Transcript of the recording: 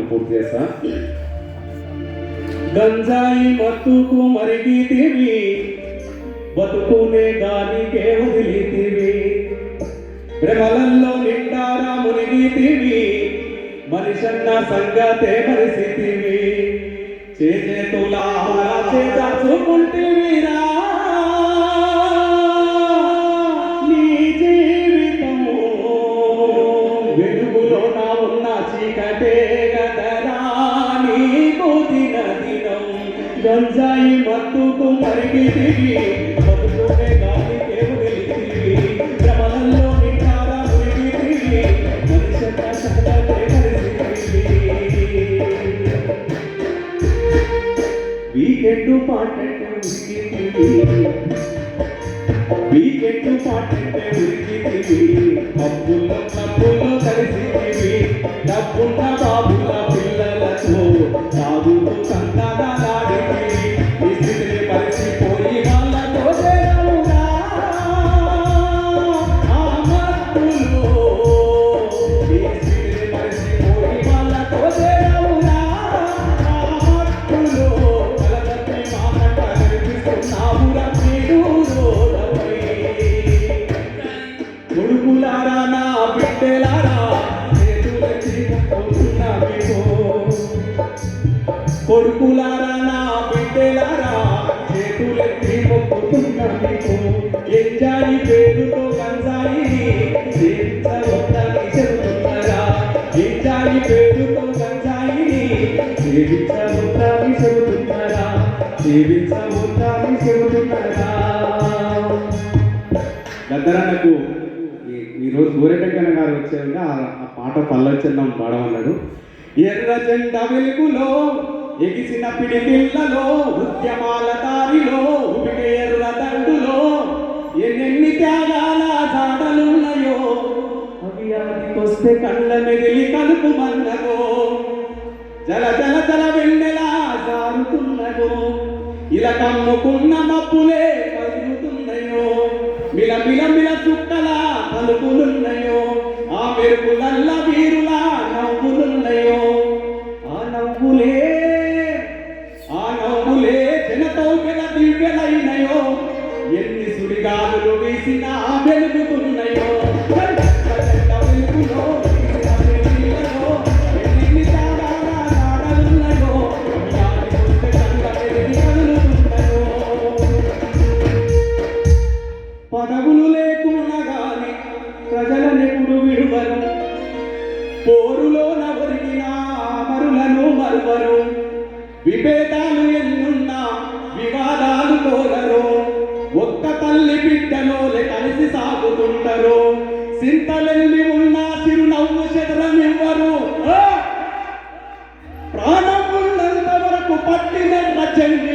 పూర్తి చేస్తా. గంజాయి మత్తుకు మరిగితివి, బతుకునే గాలికే వదిలితివి, భ్రమలలో నిండారా మునిగితివి, మనిషన్న సంగతే మరిసితివి, చేతులారా చేదర్చుకుంటివిరా నీ జీవితము, వెలుగులో నా ఉన్న చీకటే గదరా నీకు దిన దినం. గంజాయి మత్తుకు మరిగితివి, బతుకునే గాలికే వదిలితివి, భ్రమలలో నిండారా మునిగితివి, మనిషన్న సంగతే మరిసితివి. వీకెండ్ పాటంటే ఉరికితివి, వీకెండ్ పాటంటే ఉరికితివి, పబ్బుల్లో క్లబ్బుల్లో కలిసితివి, డబ్బున్న బాబుల పిల్లలతో సాగుతూ సంగదాలాడితివి, ఈ స్థితిని మరిచిపోయి వాళ్ళతో చేరవురా ఆ మత్తులో, ఈ స్థితిని మరిచిపోయి వాళ్ళతో చేరవురా ఆ మత్తులో, కలగతి మానట కనిపిస్తున్నావురా నీడు రోడపై. కొడుకులారా నా బిడ్డలారా చేతులెత్తి మొక్కుతున్నా మీకో, కొడుకులారా నా బిడ్డలారా చేతులెత్తి మొక్కుతున్నా మీకు, ఎంజాయి పేరుతో గంజాయిని సేవించవద్దని చెబుతున్నారా, ఎంజాయి పేరుతో గంజాయిని సేవించవద్దని చెబుతున్నారా, సేవించవద్దని చెబుతున్నారా. గద్దరన్నకు ఈరోజు గోరెటక్కన్న గారు వచ్చాక ఆ పాట పల్లచందం పాడమన్నాడు. ఎర్ర జెండా వెలుగులో ఎగిసిన పిడికిళ్లలో, ఉద్యమాల దారిలో ఉపిక ఎర్ర దండులో, ఎన్నెన్ని త్యాగాల జాడలున్నాయో, అవి ఆదికొస్తే కళ్ళ మెదిలి కలుపు మన్నగో, జల జల జల వెన్నెలా జారుతున్నగో, ఇలా కమ్ముకున్న మప్పులే కలుగుతున్నాయో, మిల మిల మిల చుక్కలా పలుకులున్నాయో, ఆ మెరుపులల్ల వీరులా నవ్వులున్నాయో, ఆ నవ్వులే జనతౌకెల దివ్యలైనయో, ఎన్ని సుడిగాలులు వీసినా వెలుగుతున్నాయో, వెలుగులో వెలుగులో ఎన్ని తారాల జాడలున్నాయో, యాదికొస్తే కళ్ళ మెదిలి కదులుతున్నాయో. పదవులు లేకున్నా గాని ప్రజలనెప్పుడు విడువరు, పోరులో నవరిగిన అమరులను మరువరు, విభేదాలు ఎన్నున్నా వివాదాలు కోరరు, ఒక్క తల్లి బిడ్డలోలే కలిసి సాగుతుంటారు, సింతలెల్లి ఉన్న చిరునవ్వు చెదరం ఇవ్వరు, ప్రాణం ఉన్నంత వరకు పట్టిన చెంది